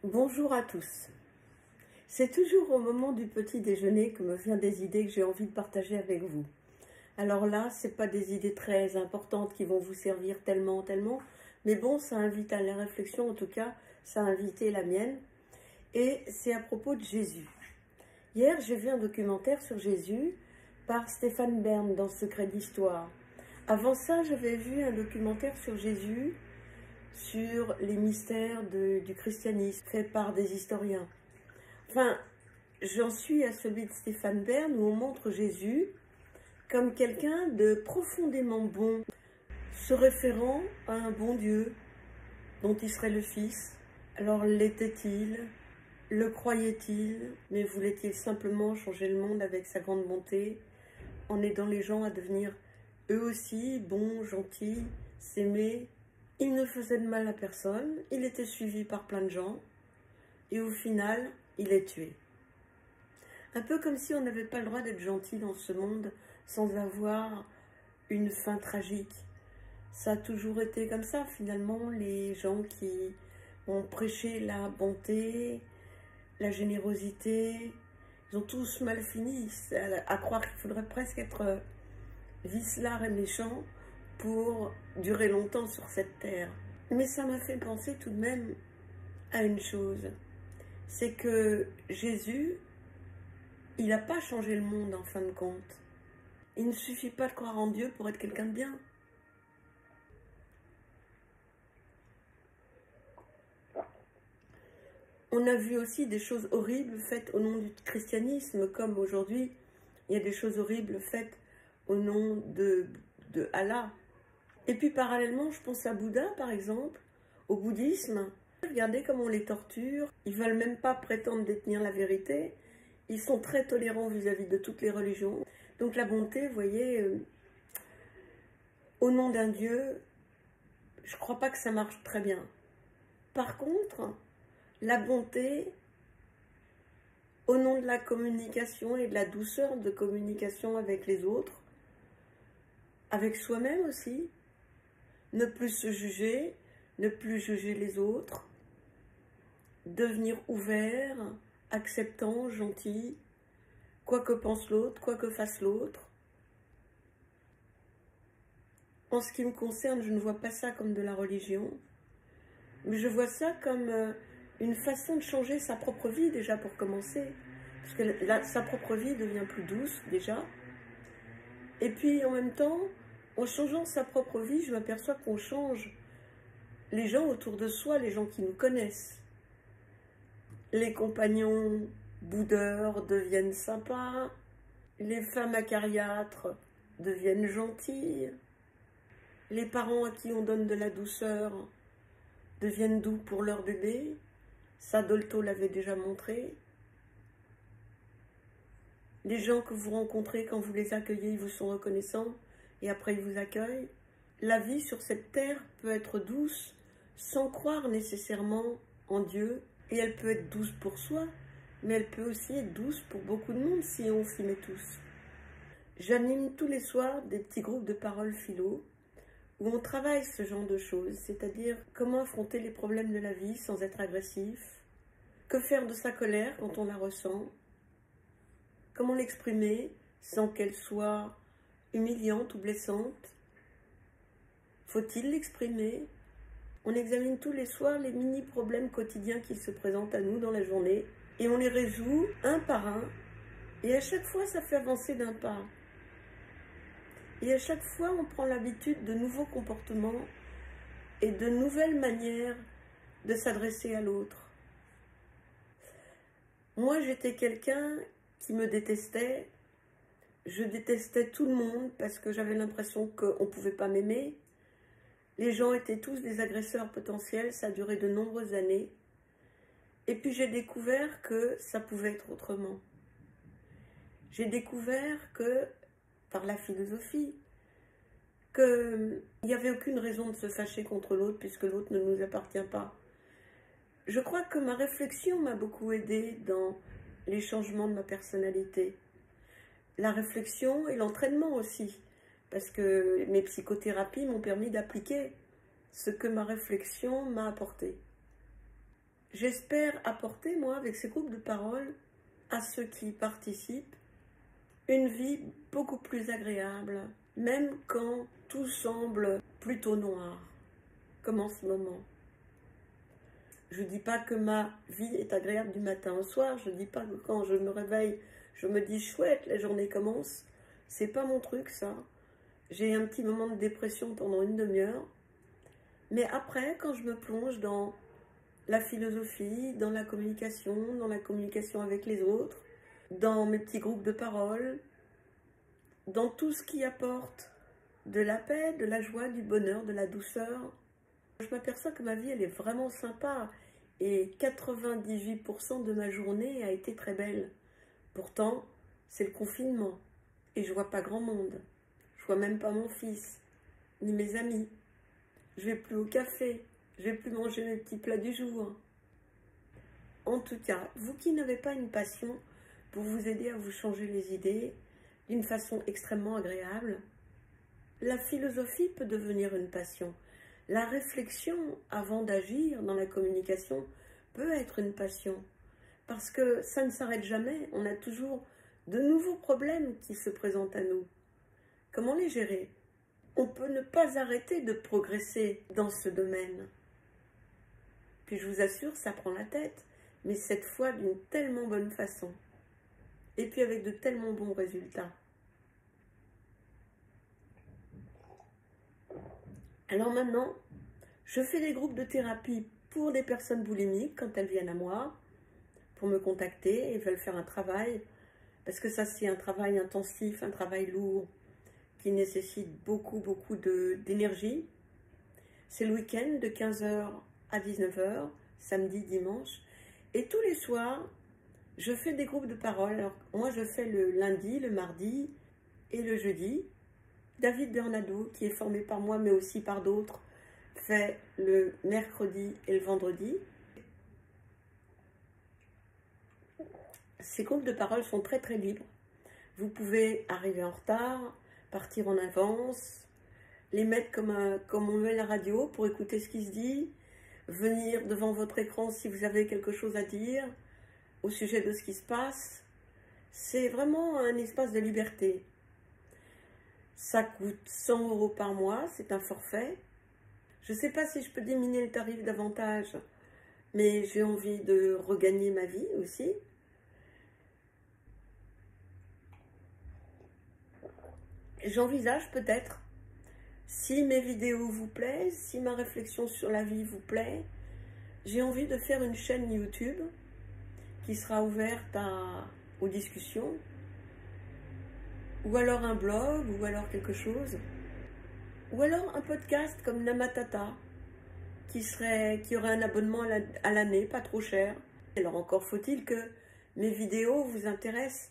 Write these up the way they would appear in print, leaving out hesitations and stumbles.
Bonjour à tous. C'est toujours au moment du petit déjeuner que me viennent des idées que j'ai envie de partager avec vous. Alors là, c'est pas des idées très importantes qui vont vous servir tellement, mais bon, ça invite à la réflexion, en tout cas, ça a invité la mienne. Et c'est à propos de Jésus. Hier, j'ai vu un documentaire sur Jésus par Stéphane Bern dans Secret d'Histoire. Avant ça, j'avais vu un documentaire sur Jésus, sur les mystères du christianisme, fait par des historiens. Enfin, j'en suis à celui de Stéphane Bern où on montre Jésus comme quelqu'un de profondément bon, se référant à un bon Dieu dont il serait le fils. Alors l'était-il? Le croyait-il? Mais voulait-il simplement changer le monde avec sa grande bonté, en aidant les gens à devenir eux aussi bons, gentils, s'aimer? Il ne faisait de mal à personne, il était suivi par plein de gens, et au final, il est tué. Un peu comme si on n'avait pas le droit d'être gentil dans ce monde sans avoir une fin tragique. Ça a toujours été comme ça, finalement, les gens qui ont prêché la bonté, la générosité, ils ont tous mal fini, à croire qu'il faudrait presque être vicelard et méchant pour durer longtemps sur cette terre. Mais ça m'a fait penser tout de même à une chose, c'est que Jésus, il n'a pas changé le monde en fin de compte. Il ne suffit pas de croire en Dieu pour être quelqu'un de bien. On a vu aussi des choses horribles faites au nom du christianisme, comme aujourd'hui, il y a des choses horribles faites au nom de Allah. Et puis parallèlement, je pense à Bouddha, par exemple, au bouddhisme. Regardez comment on les torture. Ils ne veulent même pas prétendre détenir la vérité. Ils sont très tolérants vis-à-vis de toutes les religions. Donc la bonté, vous voyez, au nom d'un Dieu, je ne crois pas que ça marche très bien. Par contre, la bonté, au nom de la communication et de la douceur de communication avec les autres, avec soi-même aussi, ne plus se juger, ne plus juger les autres, devenir ouvert, acceptant, gentil, quoi que pense l'autre, quoi que fasse l'autre. En ce qui me concerne, je ne vois pas ça comme de la religion, mais je vois ça comme une façon de changer sa propre vie déjà pour commencer, parce que sa propre vie devient plus douce déjà. Et puis en même temps, en changeant sa propre vie, je m'aperçois qu'on change les gens autour de soi, les gens qui nous connaissent. Les compagnons boudeurs deviennent sympas, les femmes acariâtres deviennent gentilles, les parents à qui on donne de la douceur deviennent doux pour leur bébé. Ça, Dolto l'avait déjà montré. Les gens que vous rencontrez, quand vous les accueillez, ils vous sont reconnaissants et après ils vous accueillent. La vie sur cette terre peut être douce sans croire nécessairement en Dieu. Et elle peut être douce pour soi, mais elle peut aussi être douce pour beaucoup de monde si on s'y met tous. J'anime tous les soirs des petits groupes de parole philo où on travaille ce genre de choses, c'est-à-dire comment affronter les problèmes de la vie sans être agressif, que faire de sa colère quand on la ressent, comment l'exprimer sans qu'elle soit humiliante ou blessante. Faut-il l'exprimer? On examine tous les soirs les mini-problèmes quotidiens qui se présentent à nous dans la journée et on les résout un par un et à chaque fois ça fait avancer d'un pas. Et à chaque fois on prend l'habitude de nouveaux comportements et de nouvelles manières de s'adresser à l'autre. Moi j'étais quelqu'un qui me détestait, je détestais tout le monde parce que j'avais l'impression qu'on ne pouvait pas m'aimer. Les gens étaient tous des agresseurs potentiels, ça a duré de nombreuses années. Et puis j'ai découvert que ça pouvait être autrement. J'ai découvert que, par la philosophie, qu'il n'y avait aucune raison de se fâcher contre l'autre puisque l'autre ne nous appartient pas. Je crois que ma réflexion m'a beaucoup aidée dans les changements de ma personnalité. La réflexion et l'entraînement aussi. Parce que mes psychothérapies m'ont permis d'appliquer ce que ma réflexion m'a apporté. J'espère apporter, moi, avec ces groupes de parole, à ceux qui participent, une vie beaucoup plus agréable, même quand tout semble plutôt noir, comme en ce moment. Je ne dis pas que ma vie est agréable du matin au soir, je ne dis pas que quand je me réveille, je me dis chouette, la journée commence. C'est pas mon truc, ça. J'ai un petit moment de dépression pendant une demi-heure. Mais après, quand je me plonge dans la philosophie, dans la communication avec les autres, dans mes petits groupes de parole, dans tout ce qui apporte de la paix, de la joie, du bonheur, de la douceur, je m'aperçois que ma vie, elle est vraiment sympa. Et 98% de ma journée a été très belle. Pourtant, c'est le confinement. Et je vois pas grand monde. Je vois même pas mon fils, ni mes amis. Je vais plus au café. Je vais plus manger mes petits plats du jour. En tout cas, vous qui n'avez pas une passion pour vous aider à vous changer les idées d'une façon extrêmement agréable, la philosophie peut devenir une passion. La réflexion avant d'agir dans la communication peut être une passion. Parce que ça ne s'arrête jamais. On a toujours de nouveaux problèmes qui se présentent à nous. Comment les gérer? On peut ne pas arrêter de progresser dans ce domaine. Puis je vous assure, ça prend la tête, mais cette fois d'une tellement bonne façon. Et puis avec de tellement bons résultats. Alors maintenant, je fais des groupes de thérapie pour des personnes boulimiques quand elles viennent à moi, pour me contacter et veulent faire un travail, parce que ça c'est un travail intensif, un travail lourd, qui nécessite beaucoup d'énergie. C'est le week-end de 15h à 19h, samedi, dimanche. Et tous les soirs, je fais des groupes de parole. Alors, moi, je fais le lundi, le mardi et le jeudi. David Bernardo, qui est formé par moi, mais aussi par d'autres, fait le mercredi et le vendredi. Ces groupes de parole sont très libres. Vous pouvez arriver en retard, partir en avance, les mettre comme on met la radio pour écouter ce qui se dit, venir devant votre écran si vous avez quelque chose à dire au sujet de ce qui se passe. C'est vraiment un espace de liberté. Ça coûte 100 € par mois, c'est un forfait. Je ne sais pas si je peux diminuer le tarif davantage, mais j'ai envie de regagner ma vie aussi. J'envisage peut-être, si mes vidéos vous plaisent, si ma réflexion sur la vie vous plaît, j'ai envie de faire une chaîne YouTube qui sera ouverte aux discussions, ou alors un blog, ou alors quelque chose, ou alors un podcast comme Namatata, qui aurait un abonnement à l'année, pas trop cher. Alors encore faut-il que mes vidéos vous intéressent.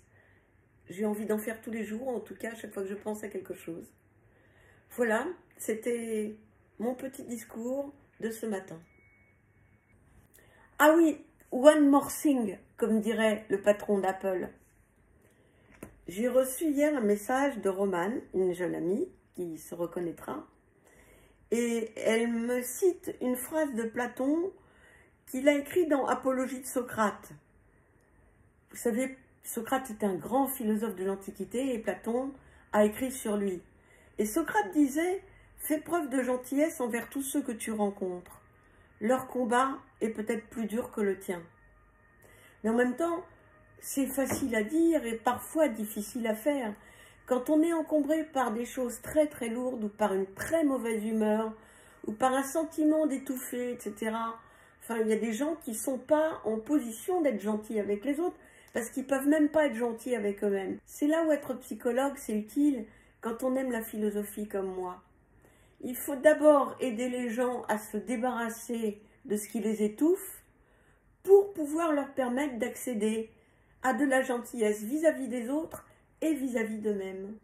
J'ai envie d'en faire tous les jours, en tout cas, à chaque fois que je pense à quelque chose. Voilà, c'était mon petit discours de ce matin. Ah oui, one more thing, comme dirait le patron d'Apple. J'ai reçu hier un message de Romane, une jeune amie, qui se reconnaîtra, et elle me cite une phrase de Platon qu'il a écrite dans Apologie de Socrate. Vous savez, Socrate est un grand philosophe de l'Antiquité et Platon a écrit sur lui. Et Socrate disait « Fais preuve de gentillesse envers tous ceux que tu rencontres. Leur combat est peut-être plus dur que le tien. » Mais en même temps, c'est facile à dire et parfois difficile à faire. Quand on est encombré par des choses très lourdes ou par une très mauvaise humeur ou par un sentiment d'étouffer, etc. Enfin, il y a des gens qui ne sont pas en position d'être gentils avec les autres parce qu'ils ne peuvent même pas être gentils avec eux-mêmes. C'est là où être psychologue, c'est utile quand on aime la philosophie comme moi. Il faut d'abord aider les gens à se débarrasser de ce qui les étouffe pour pouvoir leur permettre d'accéder à de la gentillesse vis-à-vis des autres et vis-à-vis d'eux-mêmes.